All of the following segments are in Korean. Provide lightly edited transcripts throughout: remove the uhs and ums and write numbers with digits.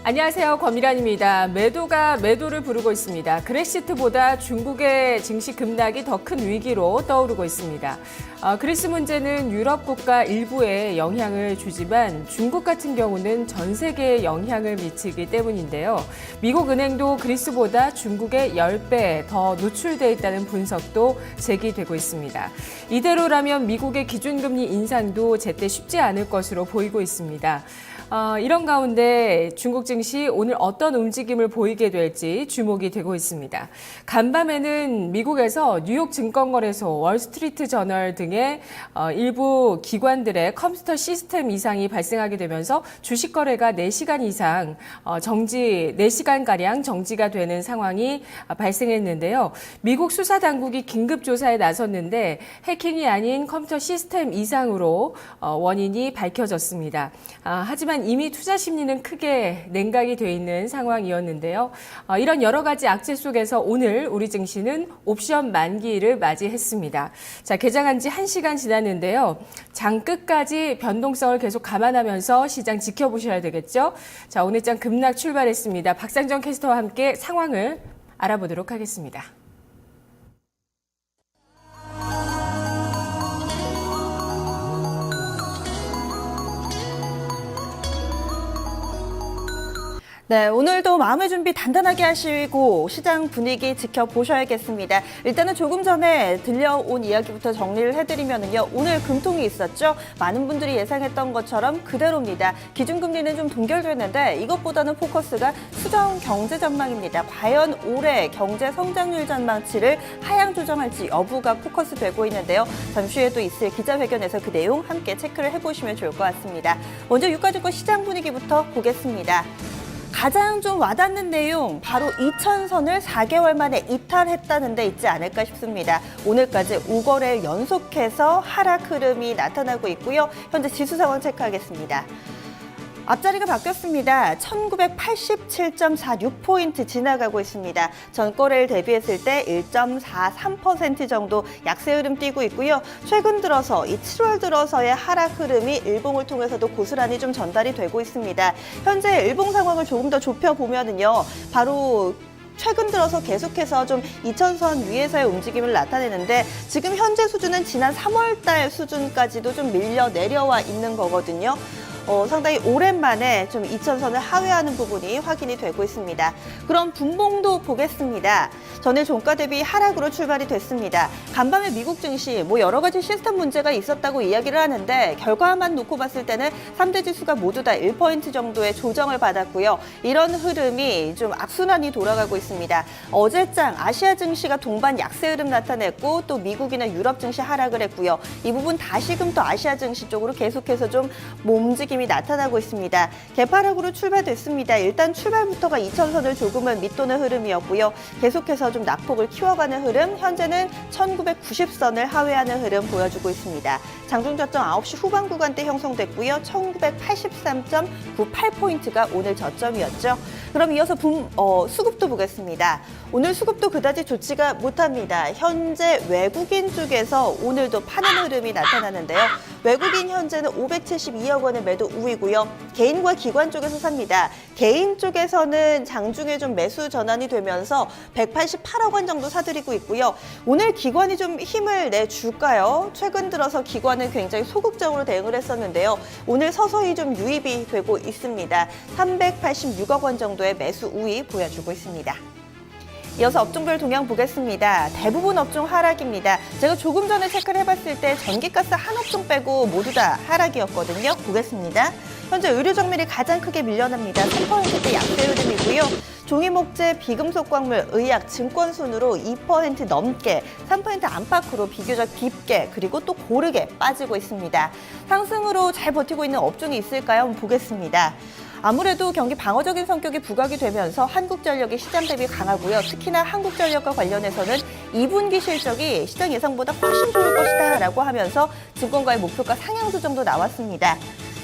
안녕하세요. 권미란입니다. 매도가 매도를 부르고 있습니다. 그렉시트보다 중국의 증시 급락이 더 큰 위기로 떠오르고 있습니다. 그리스 문제는 유럽 국가 일부에 영향을 주지만 중국 같은 경우는 전 세계에 영향을 미치기 때문인데요. 미국 은행도 그리스보다 중국의 10배 더 노출돼 있다는 분석도 제기되고 있습니다. 이대로라면 미국의 기준금리 인상도 제때 쉽지 않을 것으로 보이고 있습니다. 이런 가운데 중국 증시 오늘 어떤 움직임을 보이게 될지 주목이 되고 있습니다. 간밤에는 미국에서 뉴욕 증권거래소, 월스트리트 저널 등의 일부 기관들의 컴퓨터 시스템 이상이 발생하게 되면서 주식 거래가 4시간 이상 4시간가량 정지가 되는 상황이 발생했는데요. 미국 수사당국이 긴급 조사에 나섰는데 해킹이 아닌 컴퓨터 시스템 이상으로 원인이 밝혀졌습니다. 하지만 이미 투자 심리는 크게 냉각이 돼 있는 상황이었는데요. 이런 여러 가지 악재 속에서 오늘 우리 증시는 옵션 만기를 맞이했습니다. 자, 개장한 지 1시간 지났는데요. 장 끝까지 변동성을 계속 감안하면서 시장 지켜보셔야 되겠죠. 자, 오늘 장 급락 출발했습니다. 박상정 캐스터와 함께 상황을 알아보도록 하겠습니다. 네, 오늘도 마음의 준비 단단하게 하시고 시장 분위기 지켜보셔야겠습니다. 일단은 조금 전에 들려온 이야기부터 정리를 해드리면요. 오늘 금통이 있었죠. 많은 분들이 예상했던 것처럼 그대로입니다. 기준금리는 좀 동결됐는데 이것보다는 포커스가 수정 경제 전망입니다. 과연 올해 경제 성장률 전망치를 하향 조정할지 여부가 포커스 되고 있는데요. 잠시 후에 또 있을 기자회견에서 그 내용 함께 체크를 해보시면 좋을 것 같습니다. 먼저 유가증권 시장 분위기부터 보겠습니다. 가장 좀 와닿는 내용, 바로 2000선을 4개월 만에 이탈했다는 데 있지 않을까 싶습니다. 오늘까지 5거래일 연속해서 하락 흐름이 나타나고 있고요. 현재 지수 상황 체크하겠습니다. 앞자리가 바뀌었습니다. 1987.46포인트 지나가고 있습니다. 전거래일 대비했을 때 1.43% 정도 약세 흐름 띄고 있고요. 최근 들어서 이 7월 들어서의 하락 흐름이 일봉을 통해서도 고스란히 좀 전달이 되고 있습니다. 현재 일봉 상황을 조금 더 좁혀보면은요. 바로 최근 들어서 계속해서 좀 2000선 위에서의 움직임을 나타내는데 지금 현재 수준은 지난 3월 달 수준까지도 좀 밀려 내려와 있는 거거든요. 상당히 오랜만에 좀 2000선을 하회하는 부분이 확인이 되고 있습니다. 그럼 분봉도 보겠습니다. 전일 종가 대비 하락으로 출발이 됐습니다. 간밤에 미국 증시 여러 가지 시스템 문제가 있었다고 이야기를 하는데 결과만 놓고 봤을 때는 3대 지수가 모두 다 1포인트 정도의 조정을 받았고요. 이런 흐름이 좀 악순환이 돌아가고 있습니다. 어제장 아시아 증시가 동반 약세 흐름 나타냈고 또 미국이나 유럽 증시 하락을 했고요. 이 부분 다시금 또 아시아 증시 쪽으로 계속해서 좀 움직임이 나타나고 있습니다. 개파락으로 출발됐습니다. 일단 출발부터가 2000선을 조금은 밑도는 흐름이었고요. 계속해서 좀 낙폭을 키워가는 흐름, 현재는 1990선을 하회하는 흐름 보여주고 있습니다. 장중 저점 9시 후반 구간대 형성됐고요. 1983.98포인트가 오늘 저점이었죠. 그럼 이어서 수급도 보겠습니다. 오늘 수급도 그다지 좋지가 못합니다. 현재 외국인 쪽에서 오늘도 파는 흐름이 나타나는데요. 외국인 현재는 572억 원의 매도 우위고요. 개인과 기관 쪽에서 삽니다. 개인 쪽에서는 장중에 좀 매수 전환이 되면서 188억 원 정도 사들이고 있고요. 오늘 기관이 좀 힘을 내줄까요? 최근 들어서 기관은 굉장히 소극적으로 대응을 했었는데요. 오늘 서서히 좀 유입이 되고 있습니다. 386억 원 정도의 매수 우위 보여주고 있습니다. 이어서 업종별 동향 보겠습니다. 대부분 업종 하락입니다. 제가 조금 전에 체크를 해봤을 때 전기가스 한 업종 빼고 모두 다 하락이었거든요. 보겠습니다. 현재 의료정밀이 가장 크게 밀려납니다. 3%대 약세 흐름이고요. 종이목재, 비금속 광물, 의약, 증권 순으로 2% 넘게, 3% 안팎으로 비교적 깊게 그리고 또 고르게 빠지고 있습니다. 상승으로 잘 버티고 있는 업종이 있을까요? 한번 보겠습니다. 아무래도 경기 방어적인 성격이 부각이 되면서 한국전력이 시장 대비 강하고요. 특히나 한국전력과 관련해서는 2분기 실적이 시장 예상보다 훨씬 좋을 것이다 라고 하면서 증권가의 목표가 상향 조정도 나왔습니다.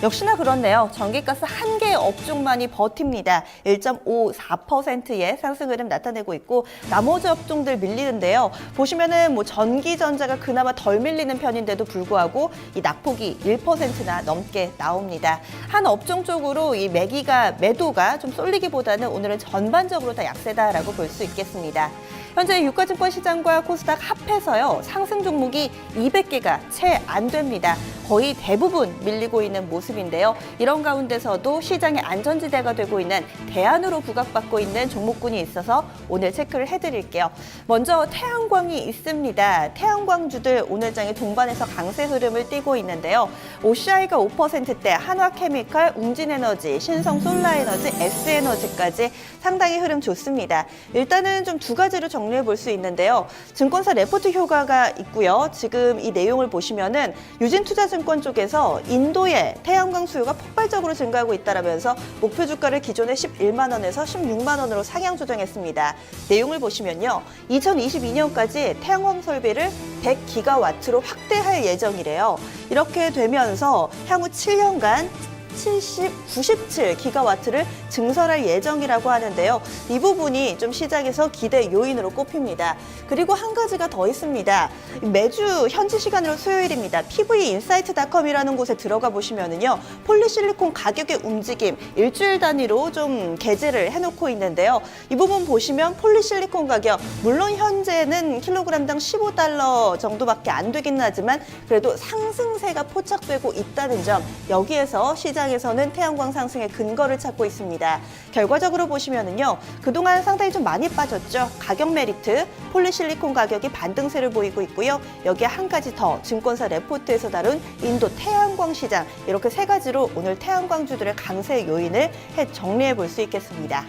역시나 그렇네요. 전기가스 한 개의 업종만이 버팁니다. 1.54%의 상승 흐름 나타내고 있고 나머지 업종들 밀리는데요. 보시면은 뭐 전기전자가 그나마 덜 밀리는 편인데도 불구하고 이 낙폭이 1%나 넘게 나옵니다. 한 업종 쪽으로 이 매도가 좀 쏠리기보다는 오늘은 전반적으로 다 약세다라고 볼 수 있겠습니다. 현재 유가증권 시장과 코스닥 합해서요. 상승 종목이 200개가 채 안 됩니다. 거의 대부분 밀리고 있는 모습인데요. 이런 가운데서도 시장의 안전지대가 되고 있는 대안으로 부각받고 있는 종목군이 있어서 오늘 체크를 해드릴게요. 먼저 태양광이 있습니다. 태양광주들 오늘장에 동반해서 강세 흐름을 띠고 있는데요. OCI가 5%대, 한화케미칼, 웅진에너지, 신성솔라에너지, S에너지까지 상당히 흐름 좋습니다. 일단은 좀 두 가지로 정리해 볼 수 있는데요. 증권사 레포트 효과가 있고요. 지금 이 내용을 보시면은 유진투자증권 쪽에서 인도의 태양광 수요가 폭발적으로 증가하고 있다라면서 목표 주가를 기존의 11만 원에서 16만 원으로 상향 조정했습니다. 내용을 보시면요. 2022년까지 태양광 설비를 100기가와트로 확대할 예정이래요. 이렇게 되면서 향후 7년간 97기가와트를 증설할 예정이라고 하는데요. 이 부분이 좀 시장에서 기대 요인으로 꼽힙니다. 그리고 한 가지가 더 있습니다. 매주 현지 시간으로 수요일입니다. pvinsight.com이라는 곳에 들어가 보시면은요. 폴리실리콘 가격의 움직임 일주일 단위로 좀 게재를 해놓고 있는데요. 이 부분 보시면 폴리실리콘 가격 물론 현재는 킬로그램당 15달러 정도밖에 안 되긴 하지만 그래도 상승세가 포착되고 있다는 점 여기에서 시장에서는 태양광 상승의 근거를 찾고 있습니다. 결과적으로 보시면은요. 그동안 상당히 좀 많이 빠졌죠. 가격 메리트, 폴리실리콘 가격이 반등세를 보이고 있고요. 여기에 한 가지 더 증권사 레포트에서 다룬 인도 태양광 시장 이렇게 세 가지로 오늘 태양광주들의 강세 요인을 정리해 볼 수 있겠습니다.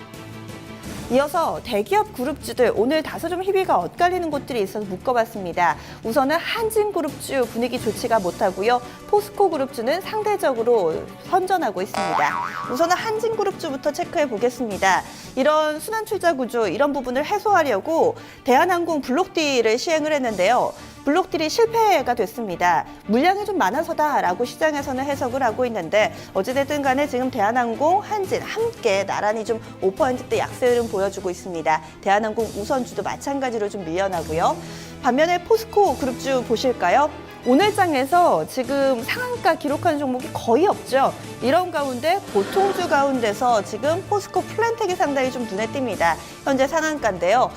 이어서 대기업 그룹주들 오늘 다소 좀 희비가 엇갈리는 곳들이 있어서 묶어봤습니다. 우선은 한진그룹주 분위기 좋지가 못하고요. 포스코 그룹주는 상대적으로 선전하고 있습니다. 우선은 한진그룹주부터 체크해 보겠습니다. 이런 순환출자 구조 이런 부분을 해소하려고 대한항공 블록딜을 시행을 했는데요. 블록딜이 실패가 됐습니다. 물량이 좀 많아서다라고 시장에서는 해석을 하고 있는데 어찌됐든 간에 지금 대한항공, 한진 함께 나란히 좀 5%대 약세 흐름 보여주고 있습니다. 대한항공 우선주도 마찬가지로 좀 밀려나고요. 반면에 포스코 그룹주 보실까요? 오늘장에서 지금 상한가 기록한 종목이 거의 없죠. 이런 가운데 보통주 가운데서 지금 포스코 플랜텍이 상당히 좀 눈에 띕니다. 현재 상한가인데요.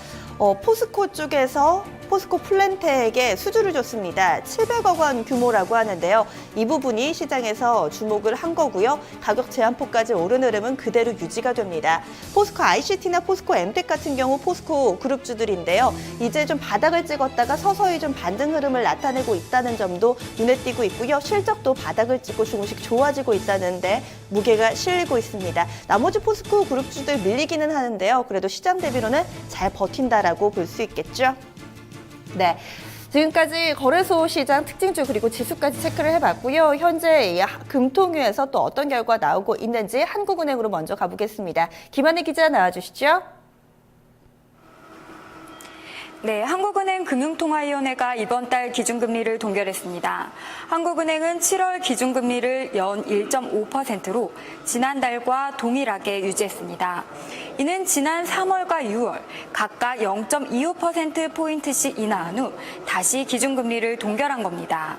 포스코 쪽에서 포스코 플랜텍에 수주를 줬습니다. 700억 원 규모라고 하는데요. 이 부분이 시장에서 주목을 한 거고요. 가격 제한폭까지 오른 흐름은 그대로 유지가 됩니다. 포스코 ICT나 포스코 엠텍 같은 경우 포스코 그룹주들인데요. 이제 좀 바닥을 찍었다가 서서히 좀 반등 흐름을 나타내고 있다는 점도 눈에 띄고 있고요. 실적도 바닥을 찍고 조금씩 좋아지고 있다는데 무게가 실리고 있습니다. 나머지 포스코 그룹주들 밀리기는 하는데요. 그래도 시장 대비로는 잘 버틴다라고 볼 수 있겠죠. 네. 지금까지 거래소 시장 특징주 그리고 지수까지 체크를 해봤고요. 현재 이 금통위에서 또 어떤 결과 나오고 있는지 한국은행으로 먼저 가보겠습니다. 김한혜 기자 나와주시죠. 네, 한국은행 금융통화위원회가 이번 달 기준금리를 동결했습니다. 한국은행은 7월 기준금리를 연 1.5%로 지난달과 동일하게 유지했습니다. 이는 지난 3월과 6월 각각 0.25%포인트씩 인하한 후 다시 기준금리를 동결한 겁니다.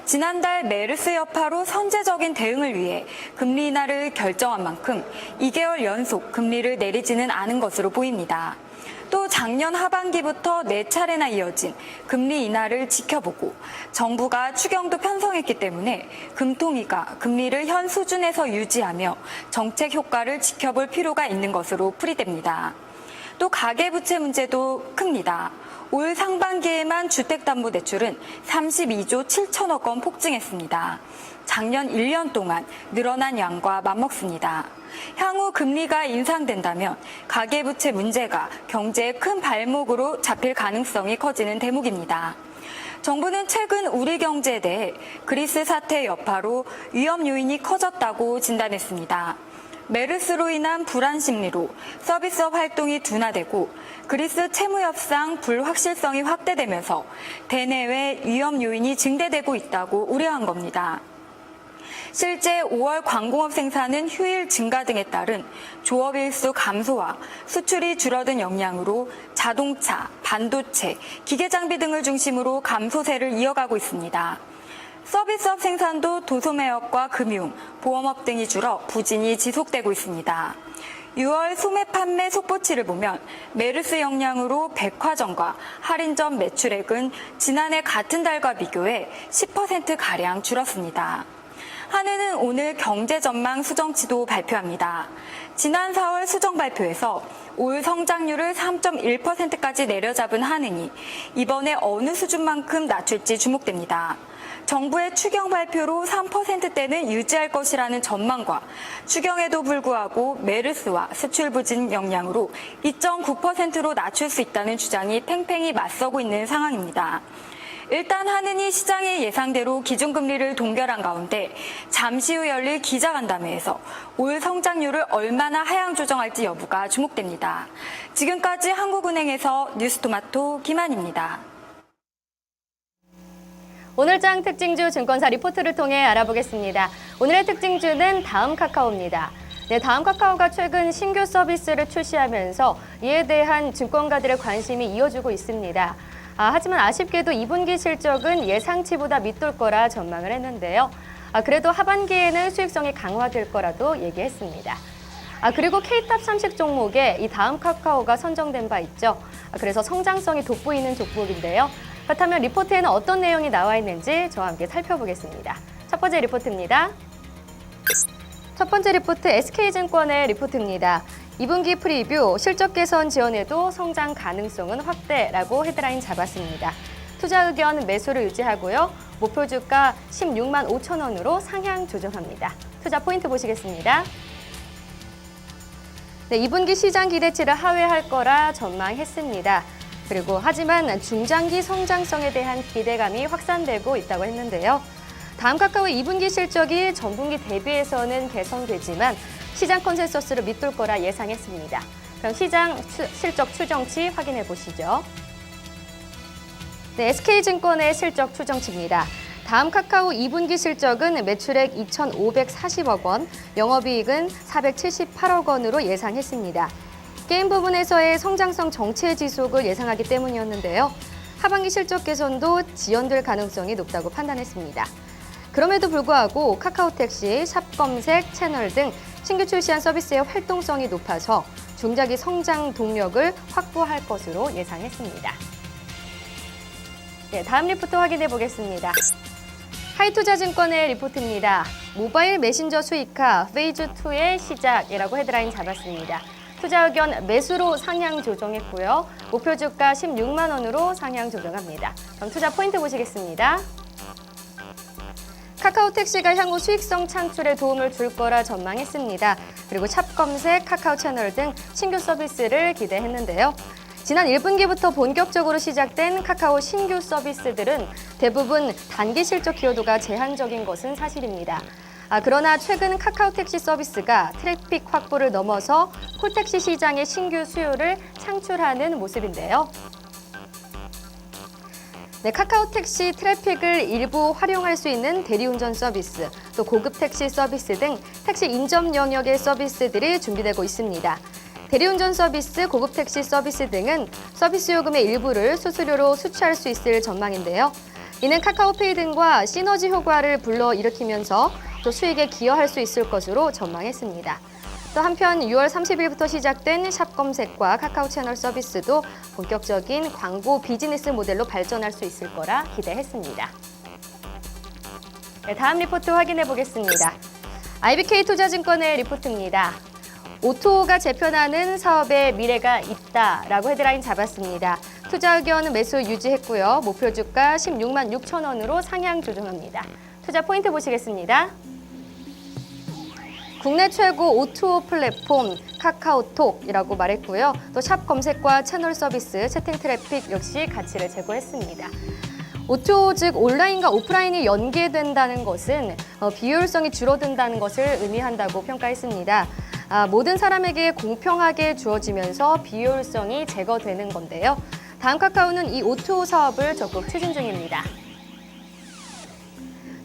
지난달 메르스 여파로 선제적인 대응을 위해 금리 인하를 결정한 만큼 2개월 연속 금리를 내리지는 않은 것으로 보입니다. 또 작년 하반기부터 4차례나 이어진 금리 인하를 지켜보고 정부가 추경도 편성했기 때문에 금통위가 금리를 현 수준에서 유지하며 정책 효과를 지켜볼 필요가 있는 것으로 풀이됩니다. 또 가계부채 문제도 큽니다. 올 상반기에만 주택담보대출은 32조 7천억 원 폭증했습니다. 작년 1년 동안 늘어난 양과 맞먹습니다. 향후 금리가 인상된다면 가계부채 문제가 경제의 큰 발목으로 잡힐 가능성이 커지는 대목입니다. 정부는 최근 우리 경제에 대해 그리스 사태 여파로 위험 요인이 커졌다고 진단했습니다. 메르스로 인한 불안 심리로 서비스업 활동이 둔화되고 그리스 채무협상 불확실성이 확대되면서 대내외 위험 요인이 증대되고 있다고 우려한 겁니다. 실제 5월 광공업 생산은 휴일 증가 등에 따른 조업 일수 감소와 수출이 줄어든 영향으로 자동차, 반도체, 기계장비 등을 중심으로 감소세를 이어가고 있습니다. 서비스업 생산도 도소매업과 금융, 보험업 등이 줄어 부진이 지속되고 있습니다. 6월 소매 판매 속보치를 보면 메르스 영향으로 백화점과 할인점 매출액은 지난해 같은 달과 비교해 10%가량 줄었습니다. 한은은 오늘 경제전망 수정치도 발표합니다. 지난 4월 수정 발표에서 올 성장률을 3.1%까지 내려잡은 한은이 이번에 어느 수준만큼 낮출지 주목됩니다. 정부의 추경 발표로 3%대는 유지할 것이라는 전망과 추경에도 불구하고 메르스와 수출 부진 영향으로 2.9%로 낮출 수 있다는 주장이 팽팽히 맞서고 있는 상황입니다. 일단 한은이 시장의 예상대로 기준금리를 동결한 가운데 잠시 후 열릴 기자간담회에서 올 성장률을 얼마나 하향 조정할지 여부가 주목됩니다. 지금까지 한국은행에서 뉴스토마토 김한입니다. 오늘장 특징주 증권사 리포트를 통해 알아보겠습니다. 오늘의 특징주는 다음카카오입니다. 네, 다음카카오가 최근 신규 서비스를 출시하면서 이에 대한 증권가들의 관심이 이어지고 있습니다. 하지만 아쉽게도 2분기 실적은 예상치보다 밑돌 거라 전망을 했는데요. 그래도 하반기에는 수익성이 강화될 거라도 얘기했습니다. 그리고 K탑 30 종목에 이 다음카카오가 선정된 바 있죠. 그래서 성장성이 돋보이는 종목인데요. 그렇다면 리포트에는 어떤 내용이 나와 있는지 저와 함께 살펴보겠습니다. 첫 번째 리포트입니다. 첫 번째 리포트 SK증권의 리포트입니다. 2분기 프리뷰 실적 개선 지원에도 성장 가능성은 확대라고 헤드라인 잡았습니다. 투자 의견 매수를 유지하고요. 목표 주가 16만 5천 원으로 상향 조정합니다. 투자 포인트 보시겠습니다. 네, 2분기 시장 기대치를 하회할 거라 전망했습니다. 그리고 하지만 중장기 성장성에 대한 기대감이 확산되고 있다고 했는데요. 다음카카오의 2분기 실적이 전분기 대비해서는 개선되지만 시장 컨센서스를 밑돌 거라 예상했습니다. 그럼 시장 실적 추정치 확인해 보시죠. 네, SK증권의 실적 추정치입니다. 다음카카오 2분기 실적은 매출액 2,540억 원, 영업이익은 478억 원으로 예상했습니다. 게임 부분에서의 성장성 정체 지속을 예상하기 때문이었는데요. 하반기 실적 개선도 지연될 가능성이 높다고 판단했습니다. 그럼에도 불구하고 카카오택시, 샵검색, 채널 등 신규 출시한 서비스의 활동성이 높아서 중장기 성장 동력을 확보할 것으로 예상했습니다. 네, 다음 리포트 확인해 보겠습니다. 하이투자증권의 리포트입니다. 모바일 메신저 수익화 페이즈 2의 시작이라고 헤드라인 잡았습니다. 투자 의견 매수로 상향 조정했고요. 목표 주가 16만 원으로 상향 조정합니다. 그럼 투자 포인트 보시겠습니다. 카카오택시가 향후 수익성 창출에 도움을 줄 거라 전망했습니다. 그리고 샵검색, 카카오 채널 등 신규 서비스를 기대했는데요. 지난 1분기부터 본격적으로 시작된 카카오 신규 서비스들은 대부분 단기 실적 기여도가 제한적인 것은 사실입니다. 그러나 최근 카카오택시 서비스가 트래픽 확보를 넘어서 콜택시 시장의 신규 수요를 창출하는 모습인데요. 네, 카카오택시 트래픽을 일부 활용할 수 있는 대리운전 서비스, 또 고급 택시 서비스 등 택시 인접 영역의 서비스들이 준비되고 있습니다. 대리운전 서비스, 고급 택시 서비스 등은 서비스 요금의 일부를 수수료로 수취할 수 있을 전망인데요. 이는 카카오페이 등과 시너지 효과를 불러일으키면서 또 수익에 기여할 수 있을 것으로 전망했습니다. 또 한편 6월 30일부터 시작된 샵검색과 카카오 채널 서비스도 본격적인 광고 비즈니스 모델로 발전할 수 있을 거라 기대했습니다. 네, 다음 리포트 확인해 보겠습니다. IBK투자증권의 리포트입니다. 오토가 재편하는 사업에 미래가 있다라고 헤드라인 잡았습니다. 투자 의견 매수 유지했고요. 목표 주가 16만 6천 원으로 상향 조정합니다. 투자 포인트 보시겠습니다. 국내 최고 O2O 플랫폼 카카오톡이라고 말했고요. 또 샵 검색과 채널 서비스, 채팅 트래픽 역시 가치를 제고했습니다. O2O 즉 온라인과 오프라인이 연계된다는 것은 비효율성이 줄어든다는 것을 의미한다고 평가했습니다. 모든 사람에게 공평하게 주어지면서 비효율성이 제거되는 건데요. 다음 카카오는 이 O2O 사업을 적극 추진 중입니다.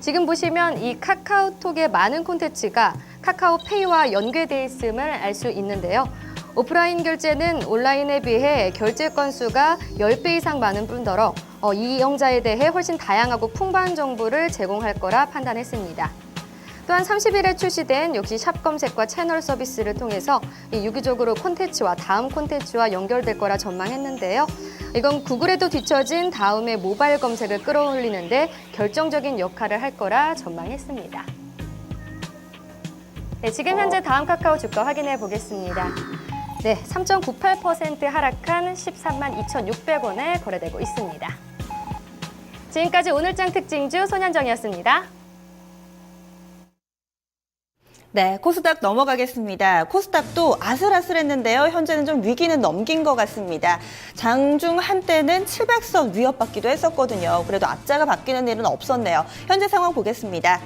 지금 보시면 이 카카오톡의 많은 콘텐츠가 카카오페이와 연계되어 있음을 알 수 있는데요. 오프라인 결제는 온라인에 비해 결제 건수가 10배 이상 많은 뿐더러 이용자에 대해 훨씬 다양하고 풍부한 정보를 제공할 거라 판단했습니다. 또한 30일에 출시된 역시 샵 검색과 채널 서비스를 통해서 유기적으로 콘텐츠와 다음 콘텐츠와 연결될 거라 전망했는데요. 이건 구글에도 뒤처진 다음의 모바일 검색을 끌어올리는데 결정적인 역할을 할 거라 전망했습니다. 네, 지금 현재 다음 카카오 주가 확인해 보겠습니다. 네, 3.98% 하락한 13만 2,600원에 거래되고 있습니다. 지금까지 오늘장 특징주 손현정이었습니다. 네, 코스닥 넘어가겠습니다. 코스닥도 아슬아슬했는데요. 현재는 좀 위기는 넘긴 것 같습니다. 장중 한때는 700선 위협받기도 했었거든요. 그래도 앞자가 바뀌는 일은 없었네요. 현재 상황 보겠습니다.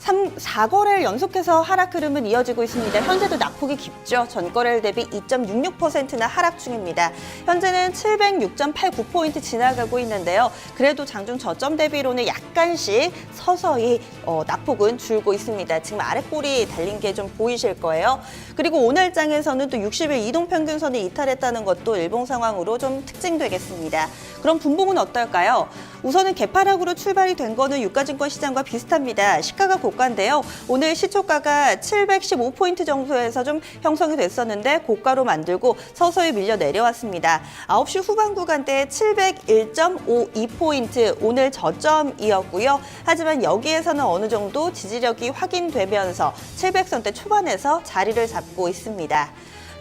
4거래일 연속해서 하락 흐름은 이어지고 있습니다. 현재도 낙폭이 깊죠. 전거래일 대비 2.66%나 하락 중입니다. 현재는 706.89포인트 지나가고 있는데요. 그래도 장중 저점 대비로는 약간씩 서서히 낙폭은 줄고 있습니다. 지금 아랫골이 달린 게 좀 보이실 거예요. 그리고 오늘장에서는 또 60일 이동평균선이 이탈했다는 것도 일봉 상황으로 좀 특징되겠습니다. 그럼 분봉은 어떨까요? 우선은 개파락으로 출발이 된 거는 유가증권 시장과 비슷합니다. 시가가 고가인데요. 오늘 시초가가 715포인트 정도에서 좀 형성이 됐었는데 고가로 만들고 서서히 밀려 내려왔습니다. 9시 후반 구간대 701.52포인트 오늘 저점이었고요. 하지만 여기에서는 어느 정도 지지력이 확인되면서 700선대 초반에서 자리를 잡고 있습니다.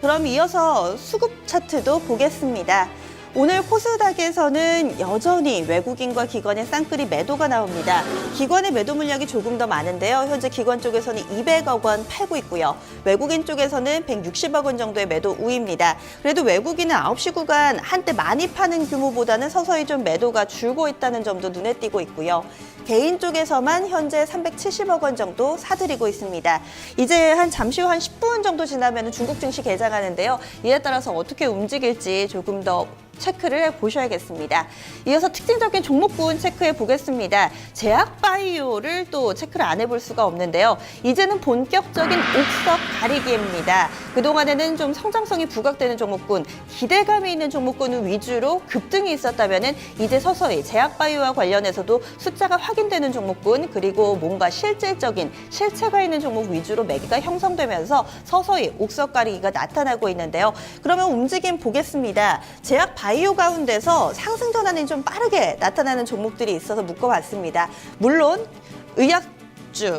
그럼 이어서 수급 차트도 보겠습니다. 오늘 코스닥에서는 여전히 외국인과 기관의 쌍끌이 매도가 나옵니다. 기관의 매도 물량이 조금 더 많은데요. 현재 기관 쪽에서는 200억 원 팔고 있고요. 외국인 쪽에서는 160억 원 정도의 매도 우입니다. 그래도 외국인은 9시 구간 한때 많이 파는 규모보다는 서서히 좀 매도가 줄고 있다는 점도 눈에 띄고 있고요. 개인 쪽에서만 현재 370억 원 정도 사들이고 있습니다. 이제 잠시 후 한 10분 정도 지나면 중국 증시 개장하는데요. 이에 따라서 어떻게 움직일지 조금 더 체크를 해보셔야겠습니다. 이어서 특징적인 종목군 체크해 보겠습니다. 제약바이오를 또 체크를 안 해볼 수가 없는데요. 이제는 본격적인 옥석 가리기입니다. 그동안에는 좀 성장성이 부각되는 종목군, 기대감이 있는 종목군 위주로 급등이 있었다면 이제 서서히 제약바이오와 관련해서도 숫자가 확인되는 종목군, 그리고 뭔가 실질적인 실체가 있는 종목 위주로 매기가 형성되면서 서서히 옥석 가리기가 나타나고 있는데요. 그러면 움직임 보겠습니다. 제약바이오 가운데서 상승 전환이 좀 빠르게 나타나는 종목들이 있어서 묶어봤습니다. 물론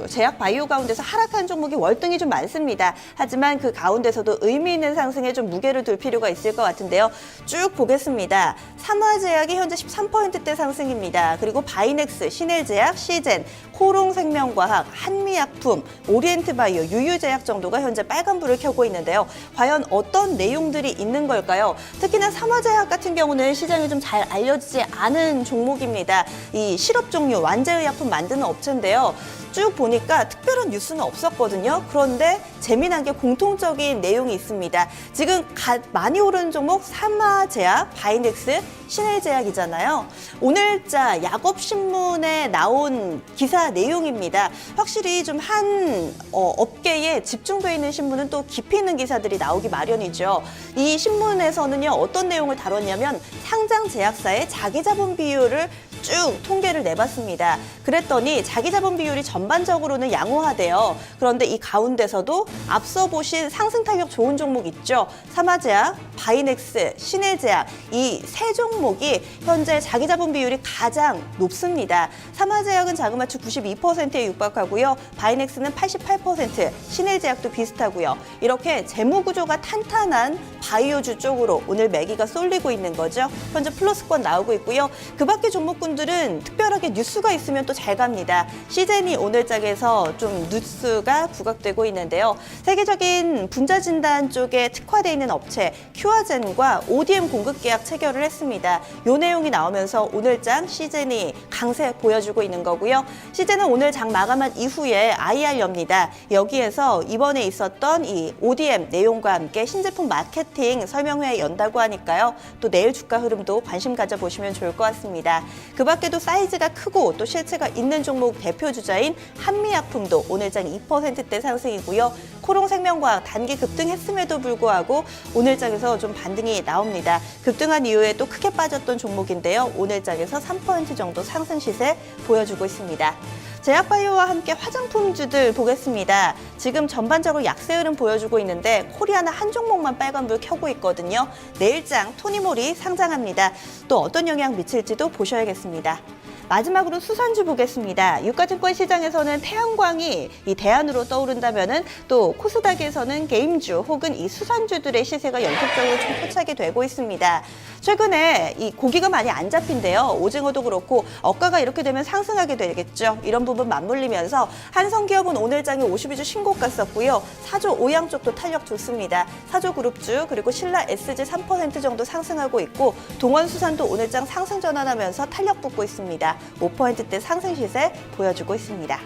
제약 바이오 가운데서 하락한 종목이 월등히 좀 많습니다. 하지만 그 가운데서도 의미 있는 상승에 좀 무게를 둘 필요가 있을 것 같은데요. 쭉 보겠습니다. 삼화제약이 현재 13%대 상승입니다. 그리고 바이넥스, 신일제약, 시젠, 코롱생명과학, 한미약품, 오리엔트바이오, 유유제약 정도가 현재 빨간불을 켜고 있는데요. 과연 어떤 내용들이 있는 걸까요? 특히나 삼화제약 같은 경우는 시장에 좀 잘 알려지지 않은 종목입니다. 이 시럽 종류, 완제의약품 만드는 업체인데요. 쭉 보니까 특별한 뉴스는 없었거든요. 그런데 재미난 게 공통적인 내용이 있습니다. 지금 많이 오르는 종목 삼화제약, 바이넥스, 신일제약이잖아요. 오늘자 약업신문에 나온 기사 내용입니다. 확실히 좀 한 업계에 집중되어 있는 신문은 또 깊이 있는 기사들이 나오기 마련이죠. 이 신문에서는요, 어떤 내용을 다뤘냐면 상장 제약사의 자기자본 비율을 쭉 통계를 내봤습니다. 그랬더니 자기자본 비율이 전반적으로는 양호하대요. 그런데 이 가운데서도 앞서 보신 상승 탄력 좋은 종목 있죠. 삼화제약, 바이넥스, 신일제약 이 세 종목이 현재 자기자본 비율이 가장 높습니다. 삼화제약은 자그마치 92%에 육박하고요. 바이넥스는 88%, 신일제약도 비슷하고요. 이렇게 재무구조가 탄탄한 바이오주 쪽으로 오늘 매기가 쏠리고 있는 거죠. 현재 플러스권 나오고 있고요. 그 밖에 종목군들은 특별하게 뉴스가 있으면 또 잘 갑니다. 시젠이 오늘장에서 좀 뉴스가 부각되고 있는데요. 세계적인 분자 진단 쪽에 특화되어 있는 업체 큐아젠과 ODM 공급 계약 체결을 했습니다. 이 내용이 나오면서 오늘장 시젠이 강세 보여주고 있는 거고요. 시젠은 오늘 장 마감한 이후에 IR 엽니다. 여기에서 이번에 있었던 이 ODM 내용과 함께 신제품 마케팅 설명회 연다고 하니까요. 또 내일 주가 흐름도 관심 가져보시면 좋을 것 같습니다. 그 밖에도 사이즈가 크고 또 실체가 있는 종목 대표 주자인 한미약품도 오늘장 2%대 상승이고요. 코롱생명과학 단기 급등했음에도 불구하고 오늘장에서 좀 반등이 나옵니다. 급등한 이후에 또 크게 빠졌던 종목인데요. 오늘장에서 3% 정도 상승 시세 보여주고 있습니다. 제약바이오와 함께 화장품주들 보겠습니다. 지금 전반적으로 약세 흐름 보여주고 있는데 코리아나 한 종목만 빨간불 켜고 있거든요. 내일장 토니모리 상장합니다. 또 어떤 영향 미칠지도 보셔야겠습니다. 마지막으로 수산주 보겠습니다. 유가증권 시장에서는 태양광이 이 대안으로 떠오른다면은 또 코스닥에서는 게임주 혹은 이 수산주들의 시세가 연속적으로 좀 포착이 되고 있습니다. 최근에 이 고기가 많이 안 잡힌대요. 오징어도 그렇고 어가가 이렇게 되면 상승하게 되겠죠. 이런 부분 맞물리면서 한성기업은 오늘장에 52주 신고가 갔었고요. 사조 오양 쪽도 탄력 좋습니다. 사조 그룹주 그리고 신라 SG 3% 정도 상승하고 있고 동원수산도 오늘장 상승 전환하면서 탄력 붙고 있습니다. 5%대 상승 시세 보여주고 있습니다.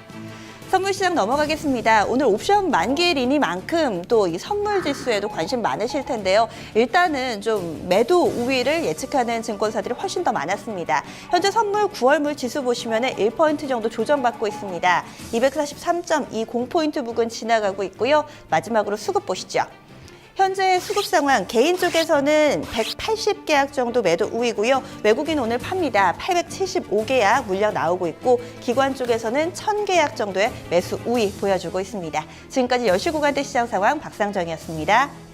선물시장 넘어가겠습니다. 오늘 옵션 만기일이니만큼 또 이 선물 지수에도 관심 많으실 텐데요. 일단은 좀 매도 우위를 예측하는 증권사들이 훨씬 더 많았습니다. 현재 선물 9월물 지수 보시면 1% 정도 조정받고 있습니다. 243.20포인트 부근 지나가고 있고요. 마지막으로 수급 보시죠. 현재 수급 상황 개인 쪽에서는 180계약 정도 매도 우위고요. 외국인 오늘 팝니다. 875계약 물량 나오고 있고 기관 쪽에서는 1000계약 정도의 매수 우위 보여주고 있습니다. 지금까지 10시 구간대 시장 상황 박상정이었습니다.